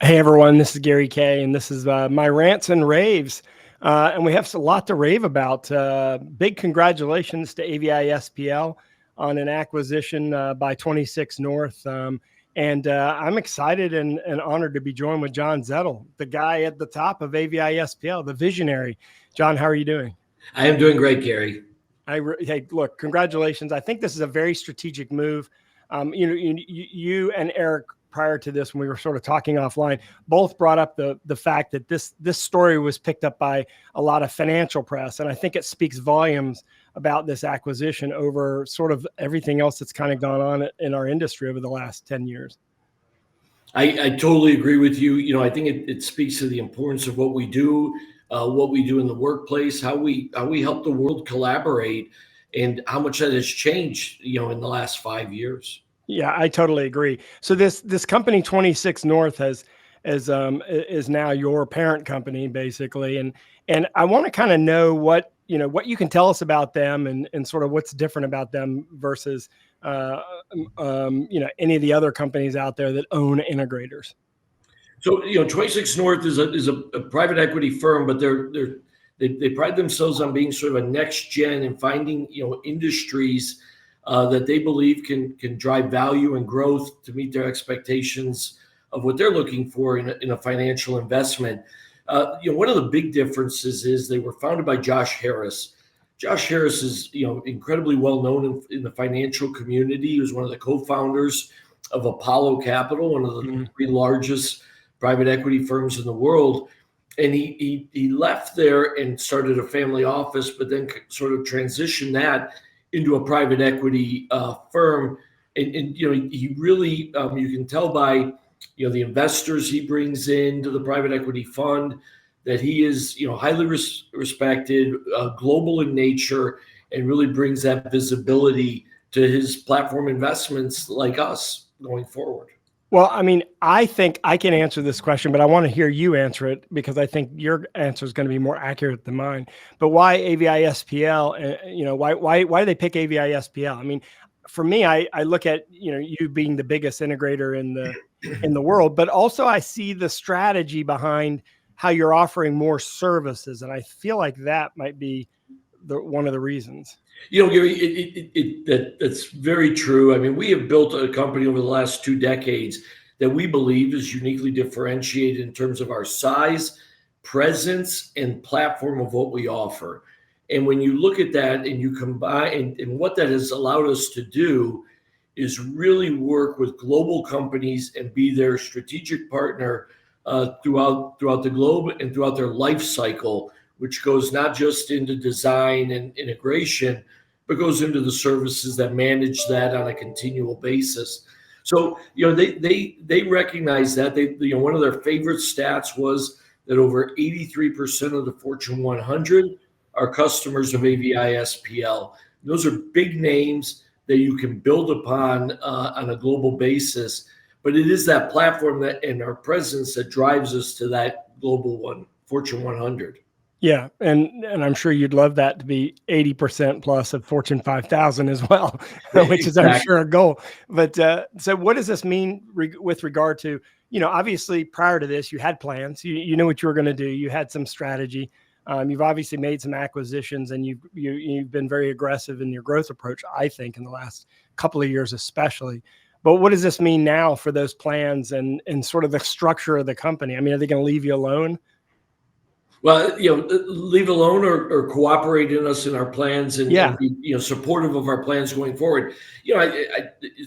Hey everyone, this is Gary Kay, and this is my rants and raves. And we have a lot to rave about. Big congratulations to AVI-SPL on an acquisition by 26North. And I'm excited and honored to be joined with John Zettel, the guy at the top of AVI-SPL, the visionary. John, how are you doing? I am doing great, Gary. Hey, look, congratulations. I think this is a very strategic move. You and Eric, prior to this, when we were sort of talking offline, both brought up the fact that this story was picked up by a lot of financial press. And I think it speaks volumes about this acquisition over sort of everything else that's kind of gone on in our industry over the last 10 years. I totally agree with you. I think it speaks to the importance of what we do in the workplace, how we help the world collaborate, and how much that has changed, in the last 5 years. Yeah, I totally agree. So this company 26North is now your parent company, basically, and I want to kind of know what you can tell us about them and sort of what's different about them versus any of the other companies out there that own integrators. So 26North is a private equity firm, but they pride themselves on being sort of a next gen and finding industries that they believe can drive value and growth to meet their expectations of what they're looking for in a financial investment. One of the big differences is they were founded by Josh Harris. Josh Harris is incredibly well known in the financial community. He was one of the co-founders of Apollo Capital, one of the three largest private equity firms in the world. And he left there and started a family office, but then sort of transitioned that into a private equity firm. And he really, you can tell by, the investors he brings into the private equity fund that he is, highly respected, global in nature, and really brings that visibility to his platform investments like us going forward. Well, I mean, I think I can answer this question, but I want to hear you answer it because I think your answer is going to be more accurate than mine. But why AVI-SPL? Why do they pick AVI-SPL? I mean, for me, I look at you being the biggest integrator in the world, but also I see the strategy behind how you're offering more services, and I feel like that might be one of the reasons. Gary, that's very true. I mean, we have built a company over the last 2 decades that we believe is uniquely differentiated in terms of our size, presence, and platform of what we offer. And when you look at that and you combine, and what that has allowed us to do is really work with global companies and be their strategic partner throughout the globe and throughout their life cycle, which goes not just into design and integration, but goes into the services that manage that on a continual basis. So, they recognize that. One of their favorite stats was that over 83% of the Fortune 100 are customers of AVI-SPL. Those are big names that you can build upon on a global basis. But it is that platform and our presence that drives us to that global Fortune 100. Yeah, and I'm sure you'd love that to be 80% plus of Fortune 5000 as well, which is, I'm sure, a goal. But so what does this mean with regard to, obviously prior to this, you had plans, you knew what you were going to do, you had some strategy. You've obviously made some acquisitions, and you've been very aggressive in your growth approach, I think, in the last couple of years especially. But what does this mean now for those plans and sort of the structure of the company? I mean, are they going to leave you alone? Well, leave alone or cooperate in our plans and be, supportive of our plans going forward.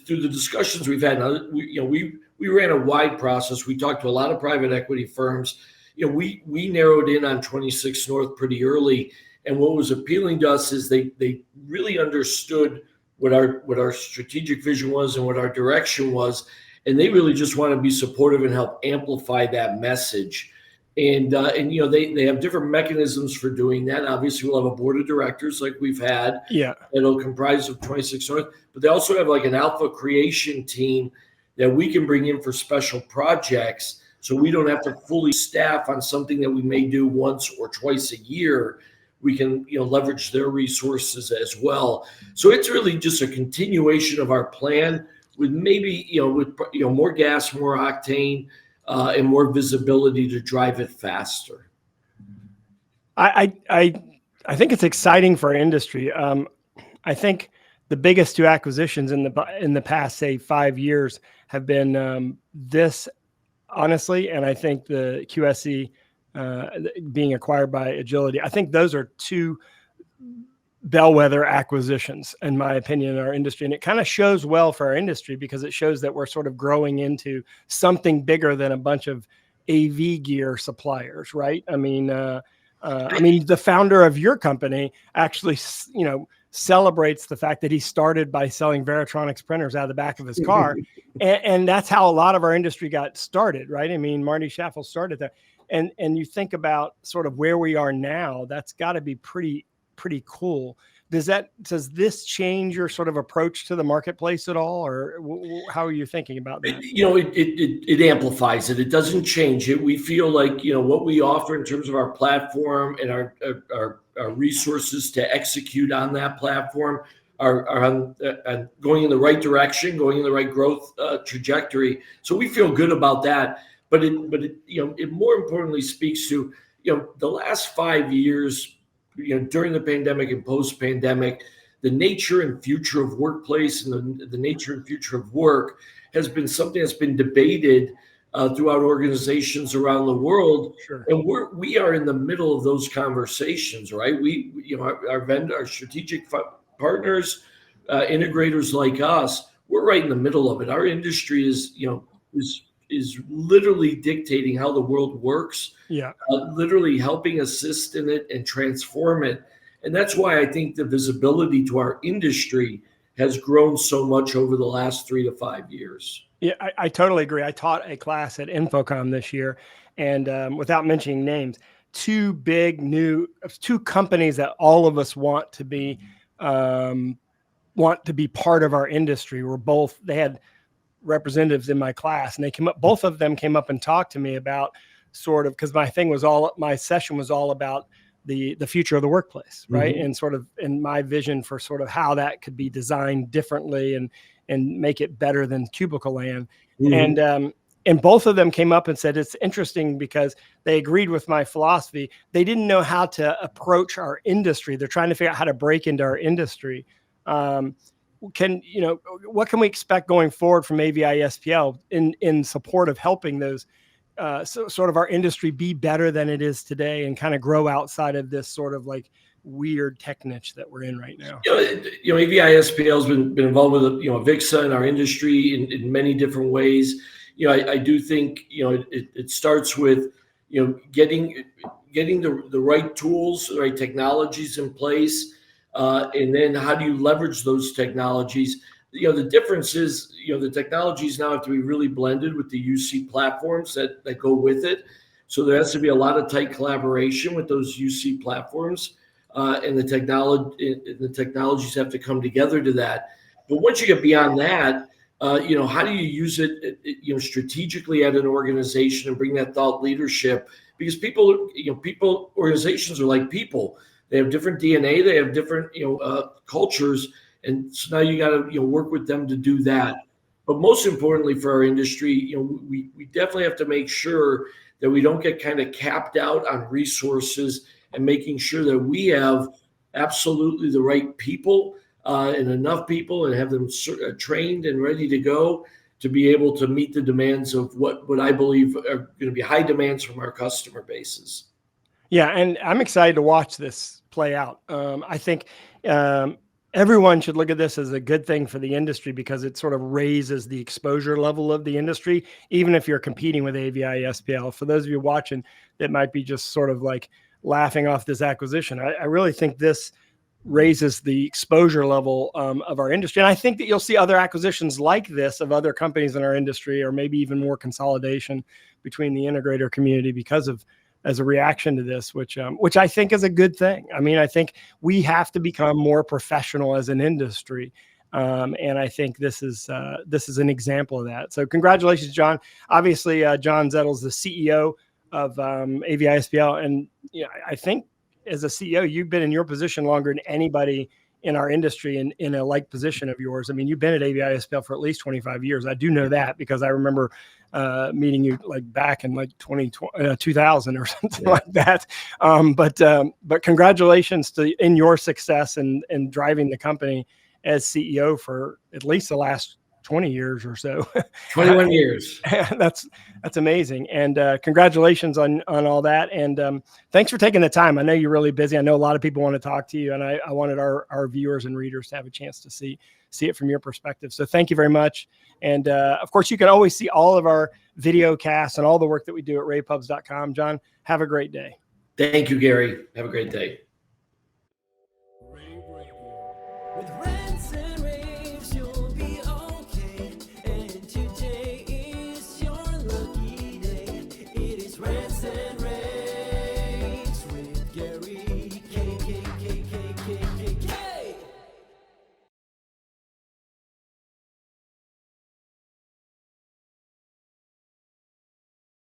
Through the discussions we've had, we ran a wide process. We talked to a lot of private equity firms. We narrowed in on 26North pretty early, and what was appealing to us is they really understood what our strategic vision was and what our direction was, and they really just want to be supportive and help amplify that message. And they have different mechanisms for doing that. Obviously, we'll have a board of directors like we've had. Yeah. That'll comprise of 26North. But they also have like an alpha creation team that we can bring in for special projects. So we don't have to fully staff on something that we may do once or twice a year. We can leverage their resources as well. So it's really just a continuation of our plan with maybe more gas, more octane. and more visibility to drive it faster. I think it's exciting for our industry. I think the biggest two acquisitions in the past, say, 5 years have been this, honestly, and I think the QSE being acquired by Agility. I think those are two bellwether acquisitions, in my opinion, in our industry. And it kind of shows well for our industry because it shows that we're sort of growing into something bigger than a bunch of AV gear suppliers, right? I mean, the founder of your company actually, celebrates the fact that he started by selling Veritronics printers out of the back of his car. And that's how a lot of our industry got started, right? I mean, Marty Schaffel started there. And you think about sort of where we are now, that's got to be pretty cool. Does this change your sort of approach to the marketplace at all, or how are you thinking about that? It amplifies it. It doesn't change it. We feel like, what we offer in terms of our platform and our resources to execute on that platform are going in the right direction, going in the right growth trajectory. So we feel good about that. But it more importantly speaks to, the last 5 years, during the pandemic and post-pandemic, the nature and future of workplace and the nature and future of work has been something that's been debated throughout organizations around the world. Sure. And we are in the middle of those conversations, right? Our strategic partners, integrators like us, we're right in the middle of it. Our industry is literally dictating how the world works. Yeah. Literally helping assist in it and transform it. And that's why I think the visibility to our industry has grown so much over the last 3 to 5 years. Yeah, I totally agree. I taught a class at Infocom this year, and without mentioning names, two companies that all of us want to be part of our industry. They had representatives in my class, and both of them came up and talked to me about sort of, because my session was all about the future of the workplace, right? Mm-hmm. And sort of in my vision for sort of how that could be designed differently and make it better than cubicle land. Mm-hmm. And both of them came up and said, it's interesting because they agreed with my philosophy. They didn't know how to approach our industry. They're trying to figure out how to break into our industry. What can we expect going forward from AVI-SPL in support of helping those sort of our industry be better than it is today and kind of grow outside of this sort of like weird tech niche that we're in right now? AVI-SPL has been involved with AVIXA in our industry in many different ways. I do think it starts with getting the right tools, the right technologies in place, and then how do you leverage those technologies? The difference is, the technologies now have to be really blended with the UC platforms that go with it. So there has to be a lot of tight collaboration with those UC platforms, and the technologies have to come together to that. But once you get beyond that, how do you use it, strategically at an organization and bring that thought leadership? Because organizations are like people. They have different DNA. They have different, cultures. And so now you got to work with them to do that. But most importantly for our industry, we definitely have to make sure that we don't get kind of capped out on resources, and making sure that we have absolutely the right people and enough people and have them trained and ready to go to be able to meet the demands of what I believe are going to be high demands from our customer bases. Yeah, and I'm excited to watch this play out. I think everyone should look at this as a good thing for the industry because it sort of raises the exposure level of the industry, even if you're competing with AVI-SPL. For those of you watching that might be just sort of like laughing off this acquisition, I really think this raises the exposure level of our industry. And I think that you'll see other acquisitions like this of other companies in our industry, or maybe even more consolidation between the integrator community as a reaction to this, which I think is a good thing. I mean, I think we have to become more professional as an industry. And I think this is an example of that. So congratulations, John. Obviously, John Zettel's the CEO of AVI-SPL. And I think as a CEO, you've been in your position longer than anybody in our industry in a like position of yours. I mean, you've been at AVI-SPL for at least 25 years. I do know that because I remember meeting you like back in like 2000 or something like that. But congratulations in your success and driving the company as CEO for at least the last 20 years or so. 21 years. That's amazing. And congratulations on all that. And thanks for taking the time. I know you're really busy. I know a lot of people want to talk to you, and I wanted our viewers and readers to have a chance to see it from your perspective. So thank you very much. And of course, you can always see all of our video casts and all the work that we do at ravepubs.com. John, have a great day. Thank you, Gary. Have a great day.